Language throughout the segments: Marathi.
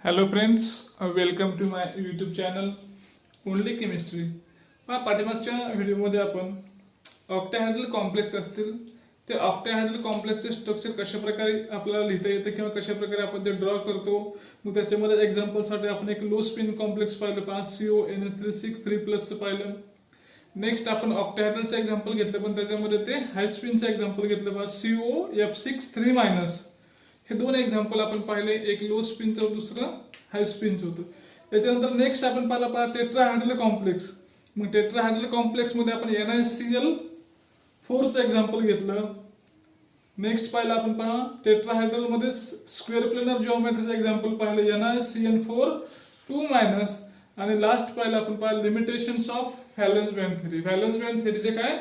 Hello friends, welcome to my YouTube channel only chemistry. पाठीमागच्या व्हिडिओमध्ये आपण ऑक्टाहेड्रल कॉम्प्लेक्स असतील ते ऑक्टाहेड्रल कॉम्प्लेक्सचे स्ट्रक्चर कशा प्रकारे आपल्याला लिहिता येतं किंवा कशा प्रकारे आपण ते ड्रॉ करतो. मग त्याच्यामध्ये एक्झाम्पलसाठी आपण एक लो स्पिन कॉम्प्लेक्स पाहिलं, CONH3 पाहिलं. नेक्स्ट आपण ऑक्टाहेड्रलचं एक्झाम्पल घेतलं, पण त्याच्यामध्ये ते हाय स्पिनचं एक्झाम्पल घेतलं, COF6 3-. हे दोन एक्झाम्पल आपण पाहिले, एक लो स्पिनचं दुसरं हाय स्पिनचं होतं. त्याच्यानंतर नेक्स्ट आपण पाहिला टेट्राहेड्रल कॉम्प्लेक्स. मग टेट्राहेड्रल कॉम्प्लेक्स मध्ये आपण NaCl4चं एक्झाम्पल घेतलं. नेक्स्ट पाहिलं आपण टेट्राहेड्रल मध्ये स्क्वेअर प्लेनर जिओमेट्रीचं एक्झाम्पल पाहिलं, NaCN4 2-. आणि लास्ट पाहिलं आपण limitations of valence band theory. Valence band थेरीचे काय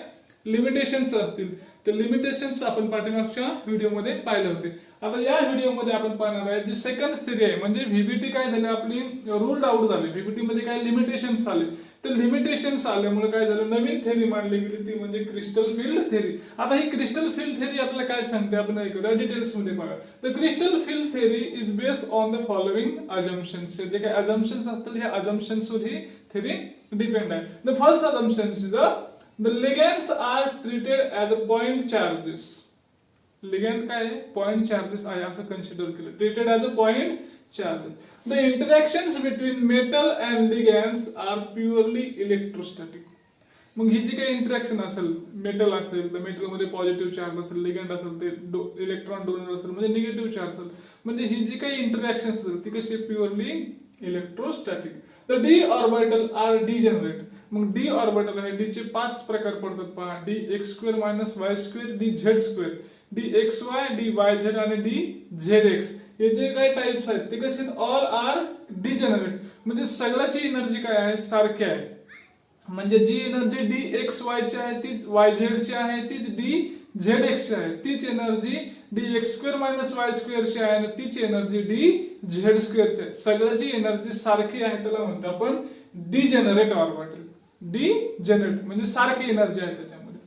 लिमिटेशन्स असतील ते लिमिटेशन्स आपण पाठीमागच्या व्हिडिओमध्ये पाहिले होते. आता या व्हिडिओमध्ये आपण पाहणार आहे जी सेकंड थेरी आहे, म्हणजे व्हीबीटी काय झाली आपली रूल्ड आउट झाली. व्हीबीटी मध्ये काय लिमिटेशन्स आले, ते लिमिटेशन्स आल्यामुळे काय झालं, नवीन थेरी मांडली गेली, ती म्हणजे क्रिस्टल फील्ड थेरी. आता ही क्रिस्टल फील्ड थेरी आपल्याला काय सांगते आपण ऐकूया डिटेल्स मध्ये बघा. The crystal field theory is based on the following assumptions. जे काय अजम्पशन्स असतील ह्या अजम्पशन्स वर ही थेरी डिपेंड आहे. The first assumption is the ligands are treated as point charges. Ligand काय आहे, पॉइंट चार्जेस आहे असं कन्सिडर केलं. Treated as a point charges. The interactions between metal and ligands are purely electrostatic. मग ही जी काही इंटरॅक्शन असेल, मेटल असेल तर मेटलमध्ये पॉझिटिव्ह चार्ज असेल, लिगॅन्ड असेल ते इलेक्ट्रॉन डोनर असेल म्हणजे निगेटिव्ह चार्ज असेल, म्हणजे ही जी काही इंटरॅक्शन असेल ती कशी purely electrostatic. The D orbital are degenerate. मग डी ऑर्बिटल आहे, डी चे 5 प्रकार पडतात पहा, DX² - Y², DZ², DXY, DYZ आणि DZX. हे जे काही टाइप्स आहेत ते कसे ऑल आर डिजेनरेट. म्हणजे सगळ्याची एनर्जी काय आहे, सारखी आहे. म्हणजे जी एनर्जी DXY ची आहे तीच YZ ची आहे, तीच DZX ची आहे. तीच एनर्जी DX² - Y² ची आहे आणि तीच एनर्जी DZ² ची आहे. सगळ्याची एनर्जी सारखी आहे, त्याला म्हणतो आपण डिजेनरेट ऑर्बिटल. डिजेनरेट म्हणजे सारखी एनर्जी आहे त्याच्यामध्ये.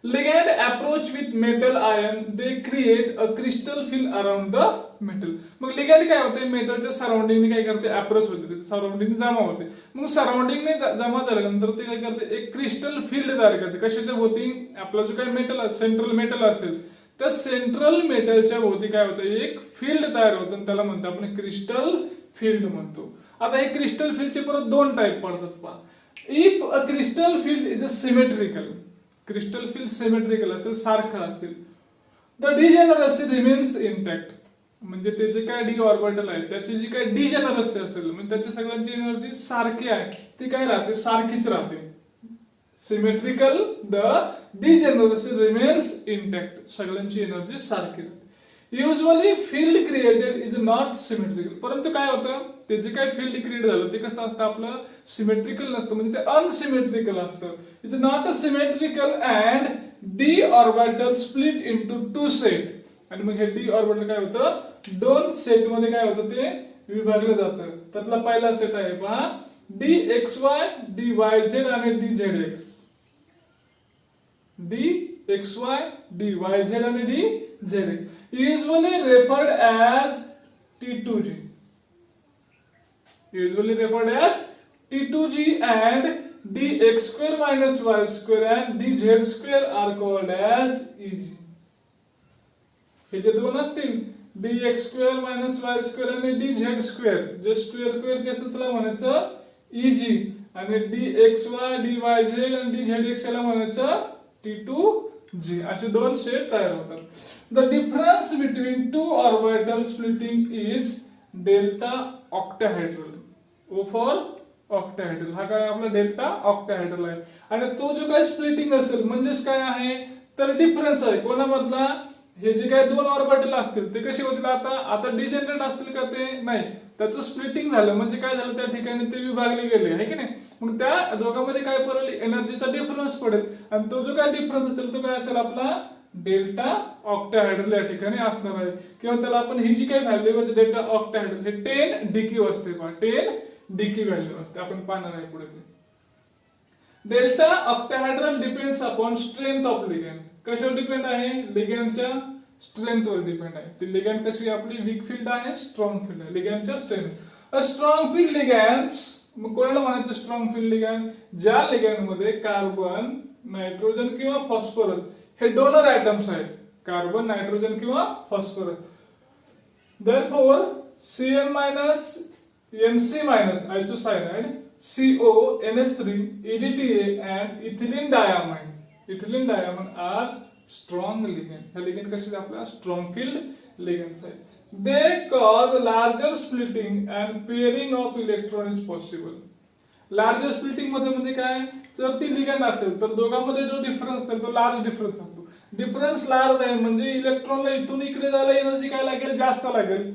Ligand approach with metal ion, they create a crystal field around the metal. मग लिगॅंड काय होते, मेटलच्या सराउंडिंगने काय करते, अप्रोच होते, सराउंडिंग जमा होते. मग सराउंडिंगने जमा झाल्यानंतर ते काय करते, एक क्रिस्टल फील्ड तयार करते. कशाच्या भोवती, आपला जो काही मेटल सेंट्रल मेटल असेल त्या सेंट्रल मेटलच्या भोवती काय होतं, एक फील्ड तयार होतं, त्याला म्हणतो आपण क्रिस्टल फील्ड म्हणतो. आता हे क्रिस्टल फील्डचे परत 2 टाइप पडतात पहा. If a crystal field is a symmetrical, crystal field symmetrical असेल, सारखं असेल, द डिजेनरसी रिमेन्स इंटॅक्ट. म्हणजे ते जे काय डी ऑर्बिटल आहे त्याची जी काय डिजेनरसी असेल, म्हणजे त्याची सगळ्यांची एनर्जी सारखी आहे, ती काय राहते, सारखीच राहते. सिमेट्रिकल, द डिजेनरसी रिमेन्स इंटॅक्ट, सगळ्यांची एनर्जी सारखी राहते. Usually field created is not symmetrical. परंतु काय होतं, ते जे काही फील्ड क्रिएट झालं ते कसं असतं, आपलं सिमेट्रिकल नसतं, म्हणजे ते अनसिमेट्रिकल असतं. Is not a symmetrical and D orbital split into 2 set. आणि मग हे डी ऑर्बिटल काय होतं, 2 सेट मध्ये काय होतं ते विभागलं जातं. त्यातला पहिला सेट आहे पहा, DXY, DYZ आणि DZX. DXY, DYZ आणि DZX usually referred as T2G. Usually referred as T2G and DX² - Y² and DZ² are called as EG. हे जे दोन असतील DX² - Y² आणि DZ², जे स्क्वेअर चे असतील त्याला म्हणायचं EG आणि DXY, DYZ आणि DZX ला म्हणायचं T2G. असे 2 सेट तयार होतात. The difference between 2 orbital splitting is delta octahedral. O for octahedral, हा काय आपला डेल्टा ऑक्टाहेड्रल आहे. आणि तो जो काही स्प्लिटिंग असेल म्हणजेच काय आहे, तर डिफरन्स आहे कोणामधला, हे जे काही 2 ऑर्बिटल असतील ते कसे होतील, आता डिजेनरेट असतील का, ते नाही, त्याचं स्प्लिटिंग झालं म्हणजे काय झालं, त्या ठिकाणी ते विभागले गेले आहे की नाही. मग त्या दोघांमध्ये काय पडेल, एनर्जीचा डिफरन्स पडेल. आणि तो जो काय डिफरन्स असेल तो काय असेल, आपला डेल्टा ऑक्टाहेड्रल या ठिकाणी असणार आहे. किंवा त्याला आपण ही जी काही व्हॅल्यू आहे डेल्टा ऑक्टाहेड्रल हे 10 DQ असते पहा, 10 DQ व्हॅल्यू असते, आपण पाहणार आहे पुढे ते. Delta octahedral depends upon strength of ligand. कशावर डिपेंड आहे, लिगॅंडच्या स्ट्रेंथवर डिपेंड आहे. ती लिगॅंड कशी आपली वीक फील्ड आहे, स्ट्रॉंग फील्ड आहे. लिगॅंडच्या स्ट्रेंथ स्ट्रॉंग फील्ड लिगॅंड्स मग कोणाला म्हणायचं स्ट्रॉंग फील्ड लिगॅंड? ज्या लिगॅंड मध्ये कार्बन, नायट्रोजन किंवा फॉस्फरस हे डोनर ऍटम्स आहेत. कार्बन, नायट्रोजन किंवा phosphorus. Therefore, Cn minus Nc minus isocyanide, CO, NH3, EDTA and ethylene diamine. Ethylene diamine are strong ligand. हे ligand कशी आपल्या strong field ligands आहेत. They cause larger splitting and pairing of electron is possible. Larger splitting मध्ये म्हणजे काय? जर ती लिगॅंड असेल तर दोघांमध्ये जो डिफरन्स असेल तो लार्ज डिफरन्स असतो. डिफरन्स लार्ज आहे म्हणजे इलेक्ट्रॉनला इथून इकडे जायला एनर्जी काय लागेल? जास्त लागेल.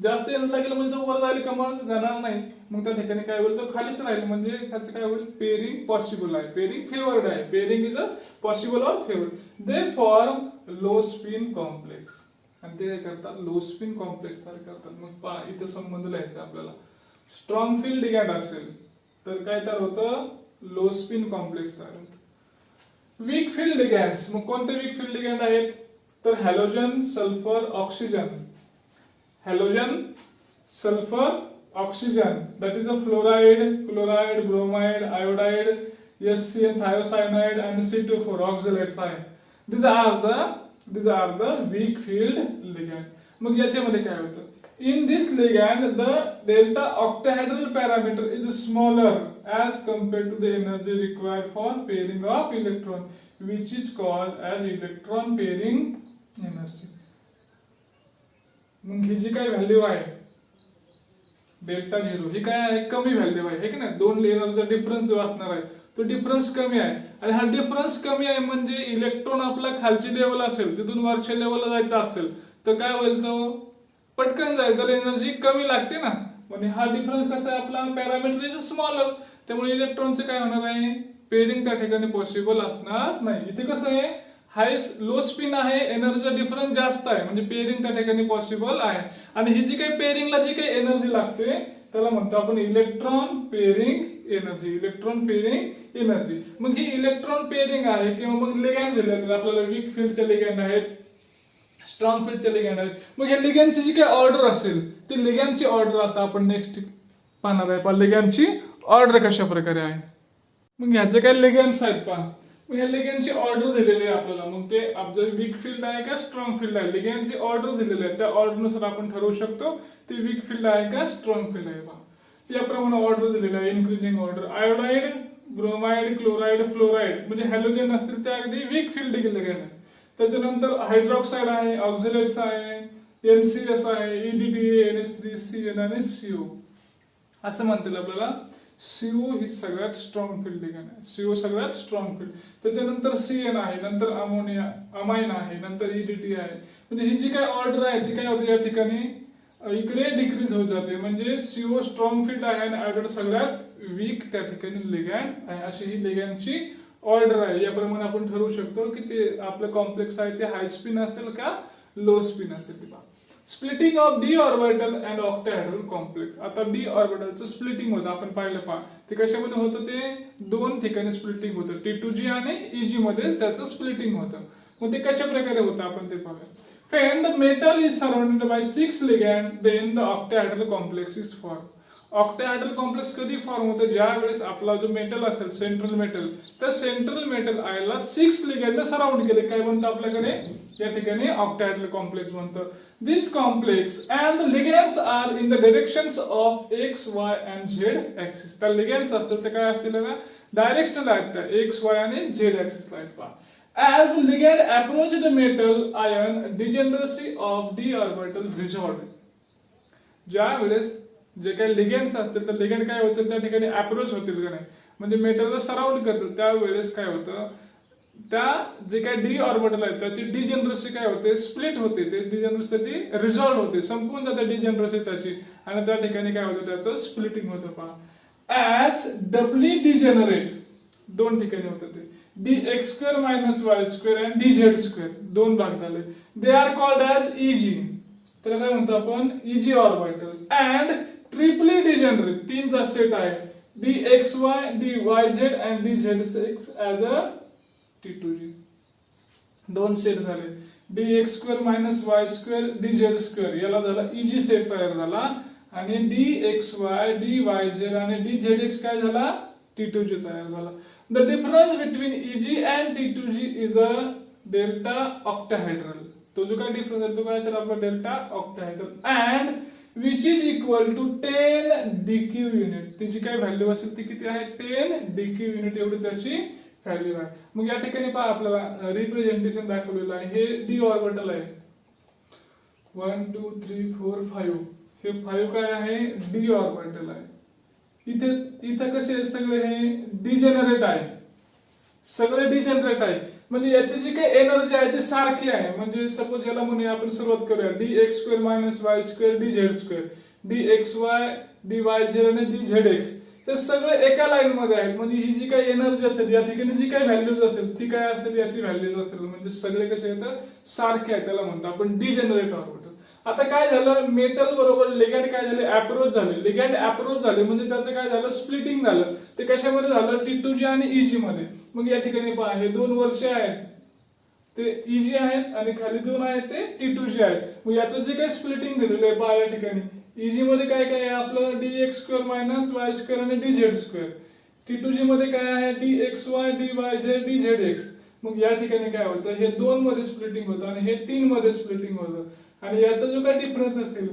जास्त एनर्जी लागेल म्हणजे तो वर जाईल का? मग जाणार नाही. मग त्या ठिकाणी काय होईल? तो खालीच राहील. म्हणजे त्याचं काय होईल? पेअरिंग पॉसिबल आहे. पेअरिंग फेवर्ड आहे. Pairing is a possible or favoured. They form low spin complex. आणि ते काय करतात? लो स्पिन कॉम्प्लेक्स तयार करतात. मग पहा इथं संबंध लिहायचा आपल्याला. स्ट्रॉंग फील्ड लिगॅंड असेल तर काय तयार होतं? लो स्पिन कॉम्प्लेक्स तयार होतं. वीक फील्ड लिगॅंड्स मग कोणते वीक फील्ड लिगॅंड आहेत? तर halogen, sulphur, oxygen. Halogen, sulphur, oxygen that is a fluoride, chloride, bromide, iodide, SCN thiocyanide and C2,4 oxalate ion. These are the weak field ligand. मग याच्यामध्ये काय होतं? In this ligand, the delta octahedral parameter is smaller as compared to the energy required for pairing of electron, which is called as electron pairing energy. मग ही जी काय व्हॅल्यू आहे डेल्टा 0 ही काय आहे? कमी व्हॅल्यू आहे की नाही? दोन एनर्जीचा डिफरन्स जो असणार आहे तो डिफरन्स कमी आहे. आणि हा डिफरन्स कमी आहे म्हणजे इलेक्ट्रॉन आपला खालची लेवल असेल तिथून वरच्या लेवलला जायचं असेल तर काय होईल? तो पटकन जाईल. त्याला एनर्जी कमी लागते ना. म्हणजे हा डिफरन्स कसा आहे? आपला पॅरामीटर इज स्मॉलर. त्यामुळे इलेक्ट्रॉनचं काय होणार आहे? पेअरिंग त्या ठिकाणी पॉसिबल असणार नाही. इथे कसं आहे? हाय लो स्पिन आहे, एनर्जीचा डिफरन्स जास्त आहे म्हणजे पेअरिंग त्या ठिकाणी पॉसिबल आहे. आणि ही जी काही पेअरिंगला जी काही एनर्जी लागते त्याला म्हणतो आपण electron pairing energy. Electron pairing energy. मग ही इलेक्ट्रॉन पेअरिंग आहे किंवा मग लिगॅंड दिलेले आपल्याला वीक फील्डचे लिगॅंड आहेत, स्ट्रॉंग फील्डचे लिगॅंड आहेत. मग या लिगॅंडची जी काही ऑर्डर असेल ती लिगॅंडची ऑर्डर आता आपण नेक्स्ट पाहणार आहे. पहा लिगॅंडची ऑर्डर कशा प्रकारे आहे. मग ह्याचे काही लिगॅंड्स आहेत पहा. मग ह्या लिगॅंडची ऑर्डर दिलेली आहे आपल्याला. मग ते आपलं वीक फील्ड आहे का स्ट्रॉंग फील्ड आहे? लिगॅंडची ऑर्डर दिलेली आहे. त्या ऑर्डरनुसार आपण ठरवू शकतो ते वीक फील्ड आहे का स्ट्रॉंग फील्ड आहे. पहा याप्रमाणे ऑर्डर दिलेली आहे. Increasing order. Iodide, bromide, chloride, fluoride म्हणजे हॅलोजन असतील ते अगदी वीक फील्ड लिगॅंड आहे. त्याच्यानंतर हायड्रॉक्साइड आहे, ऑक्झलेट्स आहे, NCS आहे, EDTA, NH3, CN आणि CO असं म्हणतील आपल्याला. CO ही सगळ्यात स्ट्रॉंग फील्ड लिगॅंड आहे. CO सगळ्यात स्ट्रॉंग फील्ड. त्याच्यानंतर CN आहे, नंतर अमोनिया, अमाइन आहे, नंतर EDTA आहे. म्हणजे ही जी काय ऑर्डर आहे ती काय होते या ठिकाणी इकडे डिक्रीज होत जाते. म्हणजे CO स्ट्रॉंग फील्ड आहे आणि आयोडाइड सगळ्यात वीक त्या ठिकाणी लिगॅंड आहे. अशी ही लिगॅंडची ऑर्डर आहे. याप्रमाणे आपण ठरवू शकतो की ते आपलं कॉम्प्लेक्स आहे ते हाय स्पिन असेल का लो स्पिन असेल. Splitting of D orbital and octahedral complex. आता डी ऑर्बिटलचं स्प्लिटिंग होतं आपण पाहिलं पहा. ते कशामध्ये होतं? ते दोन ठिकाणी स्प्लिटिंग होतं. T2G आणि EG मध्ये त्याचं स्प्लिटिंग होतं. मग ते कशा प्रकारे होतं आपण ते पाहूया. When the metal is surrounded by 6 ligands, then the octahedral complex is formed. Octahedral complex कधी फॉर्म होतं? ज्या वेळेस आपला जो मेटल असेल सेंट्रल मेटल त्या सेंट्रल मेटल आयला 6 लिगॅंडने सराउंड केले. काय म्हणतो आपल्याकडे या ठिकाणी ऑक्टाहेड्रल कॉम्प्लेक्स म्हणतो. This complex and the ligands are in the directions of X, Y and Z axis. त्या लिगॅंड्स असतात ते काय असतील ना? डायरेक्शनल आहेत त्या X, Y आणि Z ऍक्सिसला आहेत. पहा as the ligand approach the metal ion degeneracy of d orbital resolved. ज्या वेळेस जे काही लिगॅंड्स असतात तर लिगॅंड काय होतं त्या ठिकाणी अप्रोच होतील का नाही म्हणजे मेटलला सराउंड करतात त्यावेळेस काय होतं त्या जे काही डी ऑर्बिटल आहेत त्याची डिजेनरसी काय होते स्प्लिट होते. ते डिजेनरसी त्याची रिझॉल्व होते संपून जाते डिजेनरसी त्याची आणि त्या ठिकाणी काय होतं त्याचं स्प्लिटिंग होतं. पहा ऍज डबली डिजेनरेट दोन ठिकाणी होतं ते dx² - y² and dz² दोन भाग झाले. They are called as EG. त्याला काय म्हणतो आपण EG orbitals and triply degenerate तीनचा सेट आहे dxy, dyz and dz6 as a T2G. दोन सेट झाले. dx² - y² dz², याला झाला इजी सेट तयार झाला. आणि dxy dyz आणि dzx काय झाला, T2g तयार झाला. The difference between EG and T2g is a delta octahedral. तो जो काय डिफरन्स आहे तो काय असेल आपला delta octahedral. And which is equal to 10 DQ unit. तिची काय व्हॅल्यू असेल ती किती आहे, 10 DQ युनिट एवढी त्याची व्हॅल्यू आहे. मग या ठिकाणी पहा आपल्याला रिप्रेझेंटेशन दाखवलेलं आहे. हे d ऑर्बिटल आहे, 1 2 3 4 5. हे 5 काय आहे, d ऑर्बिटल आहे. इथे कसे सगळे हे डिजेनरेट आहे, सगळे डिजेनरेट आहे. म्हणजे याची जी काही एनर्जी आहे ती सारखी आहे. म्हणजे सपोज याला म्हणूया आपण सुरुवात करूया, dx² - y² dz², dxy dyz आणि dzx हे सगळे एका लाईन मध्ये आहेत. म्हणजे ही जी काही एनर्जी असेल, या ठिकाणी जी काही व्हॅल्यूज असेल ती काय असेल, याची व्हॅल्यूज असेल. म्हणजे सगळे कसे आहेत, सारखे आहेत. त्याला म्हणतो आपण डिजेनरेट ऑर्बिटल. आता काय झालं, मेटल बरोबर लिगॅंड काय झाले, अप्रोच झाले. लिगॅंड अप्रोच झाले म्हणजे त्याचं काय झालं, स्प्लिटिंग झालं. ते कशामध्ये झालं, T2g आणि EG मध्ये. मग या ठिकाणी पहा हे 2 वर्ष आहेत ते EG आहेत आणि खाली 2 आहेत ते T2g आहेत. मग याचं जे काही स्प्लिटिंग दिलेलं आहे पहा या ठिकाणी EG मध्ये काय काय आहे आपलं, dx² - y² आणि dz². T2g मध्ये काय आहे, dxy dyz dzx. मग या ठिकाणी काय होतं, हे 2 मध्ये स्प्लिटिंग होतं आणि हे 3 मध्ये स्प्लिटिंग होतं. आणि याचा जो काही डिफरन्स असेल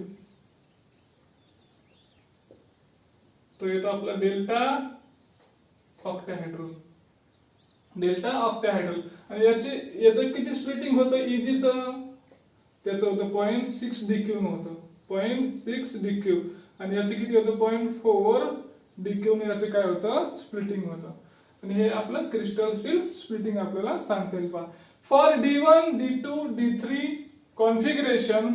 तो येतो आपला डेल्टा ऑक्टाहेड्रल. Delta octahedral. आणि याचं किती स्प्लिटिंग होतं EGचं, त्याचं होतं 0.6 DQ होतं, 0.6 DQ. आणि याचं किती होतं, 0.4 DQ ने याचं काय होतं, स्प्लिटिंग होतं. आणि हे आपलं क्रिस्टल फील्ड स्प्लिटिंग आपल्याला सांगता येईल पहा. For D1 D2 D3 configuration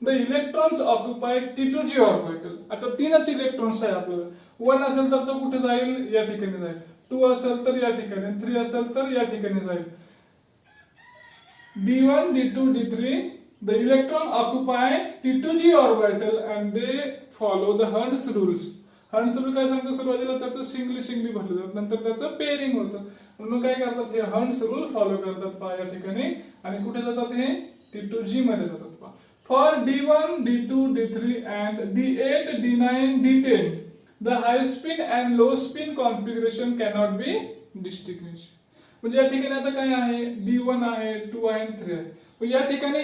the electrons occupy T2g orbital. आता 3च इलेक्ट्रॉन्स आहे आपल्याला. 1 असेल तर तो कुठे जाईल, या ठिकाणी जाईल. 2 असेल तर या ठिकाणी, 3 असेल तर या ठिकाणी जाईल. D1 D2 D3 the electron occupy T2g orbital and they follow the Hund's rules. Hund's rule काय सांगतो, सुरुवातीला त्याचं सिंगली भरलं जातं, नंतर त्याचं पेअरिंग होतं. म्हणून काय करतात, हे हंड्स रूल फॉलो करतात पहा या ठिकाणी. आणि कुठे जातात, हे T2g मध्ये जातात पहा. For D1 D2 D3 and D8 D9 D10 the high spin and low spin configuration cannot be distinguished. म्हणजे या ठिकाणी आता काय आहे, D1 आहे, 2 आहे, 3 आहे. या ठिकाणी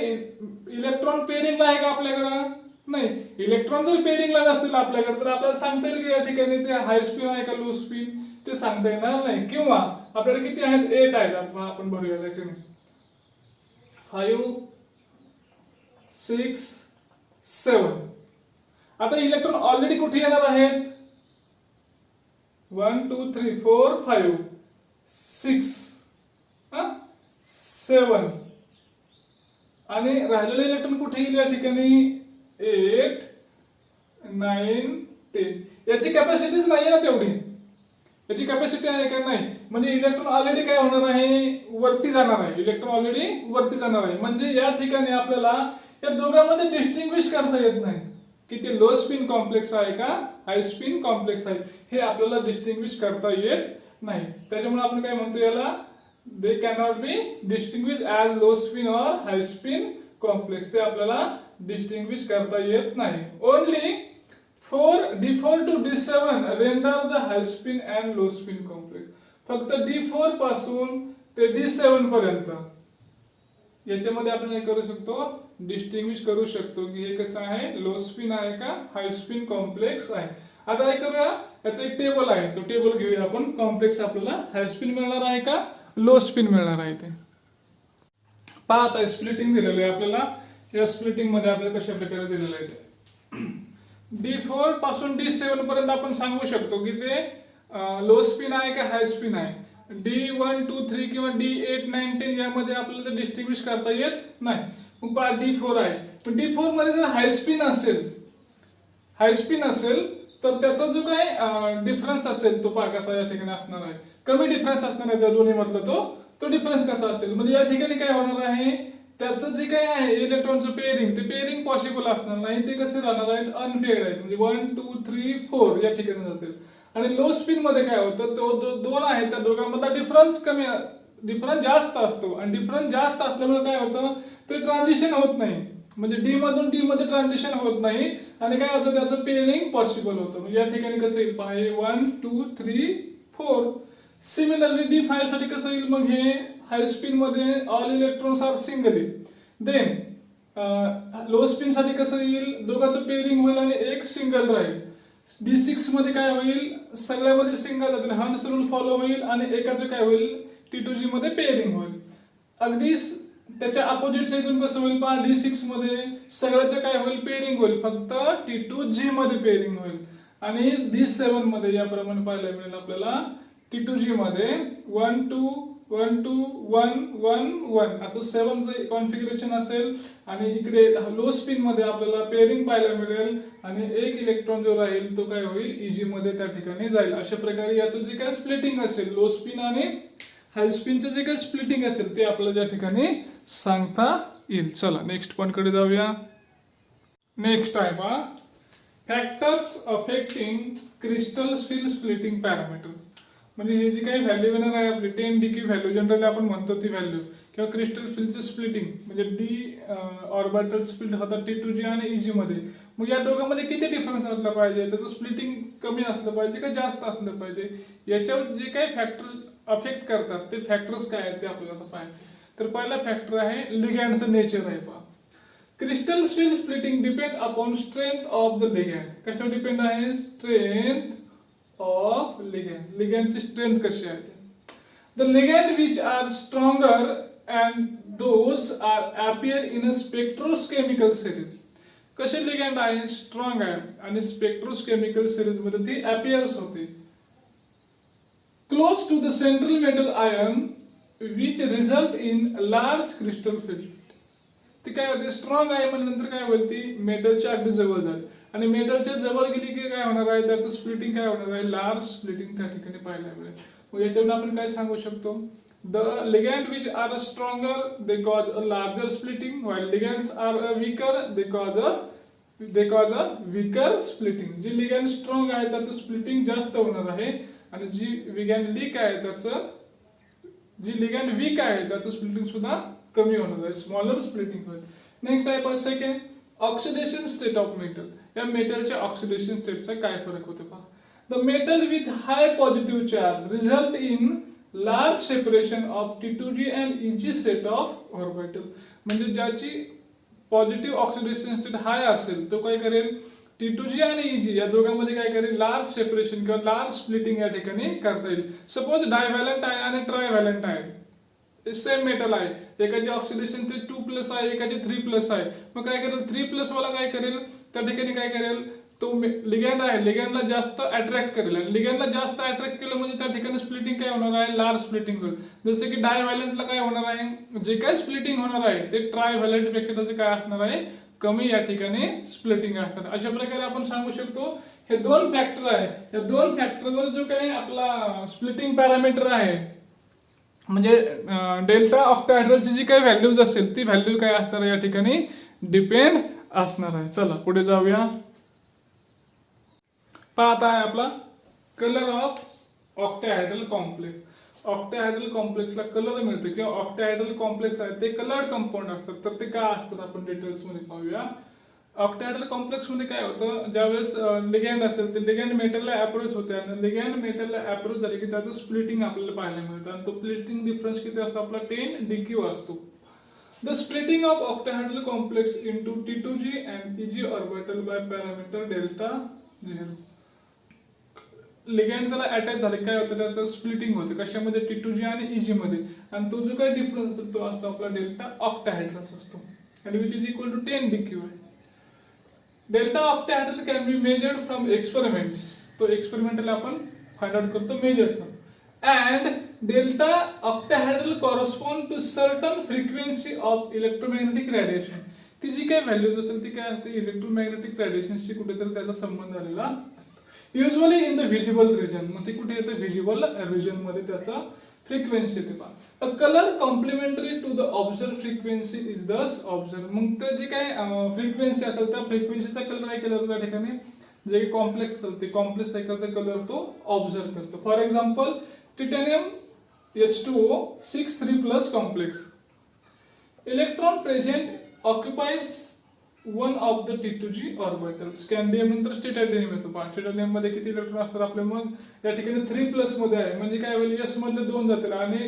इलेक्ट्रॉन पेअरिंगला आहे का आपल्याकडं, नाही. इलेक्ट्रॉन जर पेअरिंगला नसतील आपल्याकडे तर आपल्याला सांगता येईल की या ठिकाणी ते हाय स्पिन आहे का लो स्पिन, ते सांगता येणार नाही. किंवा आपल्याकडे किती आहेत, 8 आहेत. आपण भरूया या ठिकाणी 5 6 7. आता इलेक्ट्रॉन ऑलरेडी कुठे येणार आहेत, 1 2 3 4 5 6 7. आणि राहिलेले इलेक्ट्रॉन कुठे येईल, या ठिकाणी 8 9 10. याची कॅपॅसिटीच नाही ना तेवढी. याची कॅपॅसिटी आहे का, नाही. म्हणजे इलेक्ट्रॉन ऑलरेडी काय होणार आहे, वरती जाणार आहे. इलेक्ट्रॉन ऑलरेडी वरती जाणार आहे. म्हणजे या ठिकाणी आपल्याला या दोघांमध्ये डिस्टिंग्विश करता येत नाही की ते लो स्पिन कॉम्प्लेक्स आहे का हाय स्पिन कॉम्प्लेक्स आहे, हे आपल्याला डिस्टिंग्विश करता येत नाही. त्याच्यामुळे आपण काय म्हणतो याला, दे cannot be distinguish as low spin or high spin complex. ते आपल्याला डिस्टिंग्विश करता येत नाही. Only D4 to D7 render the high spin and low spin complex. फक्त D4 पासून ते D7 पर्यंत याच्यामध्ये आपण हे करू शकतो, डिस्टिंग्विश करू शकतो की हे कसं आहे, लो स्पिन आहे का हाय स्पिन कॉम्प्लेक्स आहे. आता काय करूया, याचं एक टेबल आहे, तो टेबल घेऊया आपण. कॉम्प्लेक्स आपल्याला हाय स्पिन मिळणार आहे का लो स्पिन मिळणार आहे ते पहा. आता स्प्लिटिंग दिलेलं आहे आपल्याला. या स्प्लिटिंग मध्ये आपल्याला कशा प्रकारे दिलेलं आहे ते D4 पासून D7 पर्यंत आपण सांगू शकतो की ते लो स्पिन आहे का हाय स्पिन आहे. D1 2 3 किंवा D8 9 10 यामध्ये आपल्याला ते डिस्टिंग्विश करता येत नाही. मग पहा D4 आहे, पण D4 मध्ये जर हाय स्पिन असेल तर त्याचा जो काय डिफरन्स असेल तो पहा कसा या ठिकाणी असणार आहे. कमी डिफरन्स असणार आहे त्या दोन्ही मधला तो डिफरन्स कसा असेल. म्हणजे या ठिकाणी काय होणार आहे, त्याचं जे काय आहे इलेक्ट्रॉनचं पेअरिंग पॉसिबल असणार नाही. ते कसे राहणार आहेत, अनपेअर्ड आहेत. म्हणजे 1 2 3 4 या ठिकाणी जातील. आणि लो स्पिन मध्ये काय होतं, तो 2 आहे त्या दोघांमधला डिफरन्स कमी डिफरन्स जास्त असतो आणि डिफरन्स जास्त असल्यामुळे काय होतं ते ट्रान्झिशन होत नाही, म्हणजे डी मधून डी मध्ये ट्रान्झिशन होत नाही आणि काय होतं त्याचं पेअरिंग पॉसिबल होतं. म्हणजे या ठिकाणी कसं येईल पहा, 1 2 3 4. सिमिलरली D5 साठी कसं येईल मग, हे हाय स्पिन मध्ये all electrons are singly. Then low spin साठी कसं येईल, दोघांचं पेअरिंग होईल आणि एक सिंगल राहील. D6 मध्ये काय होईल, सगळ्यामध्ये सिंगल जातील, हंस रूल फॉलो होईल आणि एकाचं काय होईल T2G मध्ये पेअरिंग होईल. अगदी त्याच्या अपोजिट साईडून कसं होईल पहा, D6 मध्ये सगळ्याचं काय होईल पेअरिंग होईल, फक्त T2G मध्ये पेअरिंग होईल. आणि D7 मध्ये याप्रमाणे पाहायला मिळेल आपल्याला T2G मध्ये 1 2 1 2 1 1 1 असं 7चं कॉन्फिगरेशन असेल आणि इकडे लो स्पिन मध्ये आपल्याला पेअरिंग पाहायला मिळेल आणि एक इलेक्ट्रॉन जो राहील तो काय होईल EG मध्ये त्या ठिकाणी जाईल. अशा प्रकारे याचं जे काय स्प्लिटिंग असेल लो स्पिन आणि हाय स्पिनचं जे काय स्प्लिटिंग असेल ते आपल्याला त्या ठिकाणी सांगता येईल. चला नेक्स्ट पॉइंट कडे जाऊया. नेक्स्ट आहे पहा, factors affecting crystal field splitting parameter. म्हणजे हे जी काही व्हॅल्यू येणार आहे आपली 10 डिग्री व्हॅल्यू जनरली आपण म्हणतो ती व्हॅल्यू किंवा क्रिस्टल फिलचं स्प्लिटिंग म्हणजे डी ऑर्बिटल स्प्लिट होतात T2G आणि EG मध्ये. मग या दोघांमध्ये किती डिफरन्स असला पाहिजे, त्याचं स्प्लिटिंग कमी असलं पाहिजे का जास्त असलं पाहिजे, याच्यावर जे काही फॅक्टर अफेक्ट करतात ते फॅक्टर्स काय आहेत ते आपल्याला पाहायचे. तर पहिला फॅक्टर आहे लिगॅंडचं नेचर आहे पहा. Crystal field splitting depend upon strength of the ligand. कशावर डिपेंड आहे, स्ट्रेंथ ऑफ लिगॅंड. लिगॅंडची स्ट्रेंथ कशी आहे. The ligand which are stronger and those are appear in a spectrochemical series. कसे लिगॅंड आहे, स्ट्रॉंग आहे आणि स्पेक्ट्रोकेमिकल सिरीज मध्ये ती अपीयर्स होते. Close to the central metal ion which result in large crystal field. ती काय होते, स्ट्रॉंग आहे म्हणल्यानंतर काय होईल, ती मेटलच्या अगदी जवळ जाईल आणि मेटलच्या जवळ गेली की काय होणार आहे, त्याचं स्प्लिटिंग काय होणार आहे, लार्ज स्प्लिटिंग त्या ठिकाणी पाहायला मिळेल. मग याच्यावरून आपण काय सांगू शकतो, the ligand which are stronger they cause a larger splitting while ligands are weaker they cause a weaker splitting. जी लिगॅंड स्ट्रॉंग आहे त्याचं स्प्लिटिंग जास्त होणार आहे आणि जी लिगॅंड वीक आहे त्याचं स्प्लिटिंग सुद्धा कमी होणार आहे, स्मॉलर स्प्लिटिंग होईल. नेक्स्ट आहे second, oxidation state of metal. या मेटलच्या ऑक्सिडेशन स्टेटचा काय फरक होतो पहा. The metal with high positive charge result in large separation of T2G and EG set of orbital. म्हणजे ज्याची पॉझिटिव्ह ऑक्सिडेशन स्टेट हाय असेल तो काय करेल, T2G आणि EG या दोघांमध्ये काय करेल, लार्ज सेपरेशन किंवा लार्ज स्प्लिटिंग या ठिकाणी करता येईल. सपोज डायव्हॅलंट आहे आणि ट्रायव्हॅलंट आहे, सेम मेटल आहे, एकाची ऑक्सिडेशन 2+ आहे, एकाची 3+ आहे. मग काय करेल, 3+ वाला काय करेल, त्या ठिकाणी काय करेल, तो लिगॅंड आहे लिगॅंडला जास्त अट्रॅक्ट करेल आणि लिगॅंडला जास्त अट्रॅक्ट केलं म्हणजे त्या ठिकाणी स्प्लिटिंग काय होणार आहे, लार्ज स्प्लिटिंग होईल. जसं की डायव्हॅलंटला काय होणार आहे, जे काय स्प्लिटिंग होणार आहे ते ट्रायव्हॅलंट पेक्षा त्याचं काय असणार आहे, कमी या ठिकाणी स्प्लिटिंग असणार. अशा प्रकारे आपण सांगू शकतो हे दोन फॅक्टर आहे, या दोन फॅक्टरवर जो काही आपला स्प्लिटिंग पॅरामीटर आहे म्हणजे डेल्टा ऑक्टाहेड्रलची जी काही व्हॅल्यूज असेल ती व्हॅल्यू काय असणार या ठिकाणी डिपेंड असणार आहे. चला पुढे जाऊया. पाहता आहे आपला colour of octahedral complex. Octahedral कॉम्प्लेक्सला कलर मिळतो किंवा ऑक्टाहेड्रल कॉम्प्लेक्स आहे ते कलर्ड कंपाऊंड असतात. तर ते काय असतात आपण डिटेल्स मध्ये पाहूया. ऑक्टाहेड्रल कॉम्प्लेक्स मध्ये काय होतं, ज्यावेळेस लिगॅंड असेल ते लिगॅंड मेटलला अप्रोच होते आणि लिगॅंड मेटलला अप्रोच झाले की त्याचं स्प्लिटिंग आपल्याला पाहायला मिळतं आणि तो स्प्लिटिंग डिफरन्स किती असतो आपला 10 DQ असतो. The splitting of octahedral complex into T2G and EG orbital by parameter delta 0. Ligand त्याला अटॅच झाले काय होतं, त्याचं स्प्लिटिंग होते कशामध्ये, T2G आणि EG मध्ये आणि तो जो काही डिफरन्स असतो तो असतो आपला डेल्टा ऑक्टाहेड्रल्स असतो आणि which is equal to 10 DQ आहे. Delta octahedral can be measured from experiments. तो एक्सपेरिमेंटल आपण फाइंड आउट करतो, मेजर करतो. And delta octahedral correspond to certain frequency of electromagnetic radiation. ती जी काही व्हॅल्यूज असेल ती काय असते, इलेक्ट्रोमॅग्नेटिक रेडिएशनशी कुठेतरी त्याचा संबंध आलेला असतो. Usually in the visible region. मग ते कुठे येतं, व्हिजिबल रिजन मध्ये त्याचा फ्रिक्वेन्सी येते पहा. A colour complementary to the observe frequency is thus observe. मग ते जे काय फ्रिक्वेन्सी असेल त्या फ्रिक्वेन्सीचा कलर काय केला त्या ठिकाणी, जे कॉम्प्लेक्स असेल ते कॉम्प्लेक्स सायकलचा कलर तो ऑब्झर्व करतो. For example titanium H2O 6 3+ complex. Electron present occupies one of the T2G orbitals. स्कॅन्डियम नंतर स्टेटायडियम येतो. स्टेटायडियम मध्ये किती इलेक्ट्रॉन असतात आपले? मग या ठिकाणी 3+ मध्ये आहे, म्हणजे काय होईल, S मधले 2 जातील आणि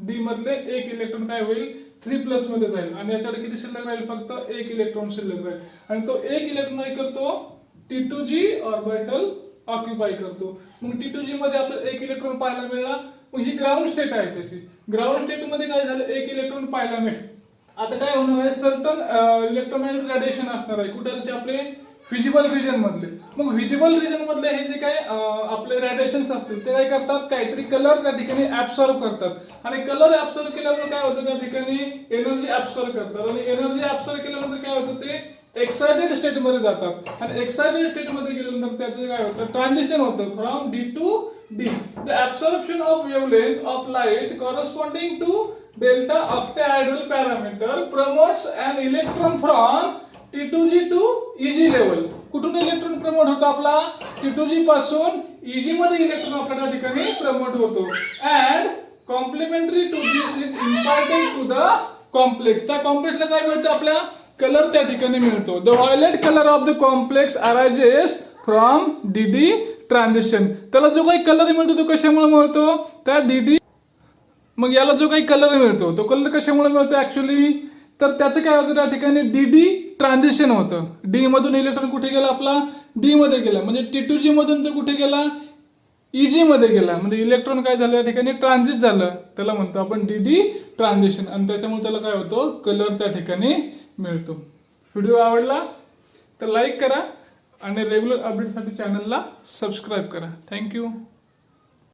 D मधले 1 इलेक्ट्रॉन काय होईल, 3+ मध्ये जाईल आणि याच्याकडे किती शिल्लक राहील? फक्त 1 इलेक्ट्रॉन शिल्लक राहील आणि तो 1 इलेक्ट्रॉन काय करतो? T2G ऑर्बिटल ऑक्युपाय करतो. मग T2G मध्ये आपल्याला 1 इलेक्ट्रॉन पाहायला मिळाला. मग ही ग्राउंड स्टेट आहे त्याची. ग्राउंड स्टेट मध्ये काय झालं? 1 इलेक्ट्रॉन पाहायला मिळेल. आता काय होणार आहे? सर्टन इलेक्ट्रोमॅग्नेटिक रेडिएशन असणार आहे. कुठे? आपले व्हिजिबल रिजन मधले. मग व्हिजिबल रिजन मधले हे जे काय आपले रेडिएशन्स असतील ते काय करतात? काहीतरी कलर त्या ठिकाणी ऍब्सॉर्ब करतात आणि कलर ऍब्सॉर्ब केल्यावर काय होतं? त्या ठिकाणी एनर्जी ऍब्सॉर्ब करतात आणि एनर्जी ऍब्सॉर्ब केल्यानंतर काय होतं? ते एक्साइटेड स्टेट मध्ये जातात आणि एक्साइटेड स्टेट मध्ये गेल्यानंतर त्याचं काय होतं? ट्रान्झिशन होतं from D to D. The absorption of wavelength of light corresponding to delta octahedral parameter promotes an electron from T2G to EG level. कुठून इलेक्ट्रॉन प्रमोट होतो आपला? T2G पासून EG मध्ये इलेक्ट्रॉन आपल्या त्या ठिकाणी प्रमोट होतो. And complementary to this is imparted to the complex. त्या कॉम्प्लेक्सला काय मिळतं? आपल्या कलर त्या ठिकाणी मिळतो. The violet color of the complex arises from DD transition. त्याला जो काही कलर मिळतो तो कशामुळे मिळतो? त्या DD. मग याला जो काही कलर मिळतो तो कलर कशामुळे मिळतो ऍक्च्युअली? तर त्याचं काय होतं? त्या ठिकाणी DD ट्रान्झिशन होतं. D मधून इलेक्ट्रॉन कुठे गेला आपला? D मध्ये गेला. म्हणजे T2G मधून तो कुठे गेला? EG मध्ये गेला. म्हणजे इलेक्ट्रॉन काय झालं? या ठिकाणी ट्रान्झिट झालं. त्याला म्हणतो आपण DD ट्रान्झिशन आणि त्याच्यामुळे त्याला काय होतं? कलर त्या ठिकाणी मिळतो. व्हिडिओ आवडला तर लाईक करा आणि रेग्युलर अपडेटसाठी चॅनलला सबस्क्राईब करा. थँक्यू.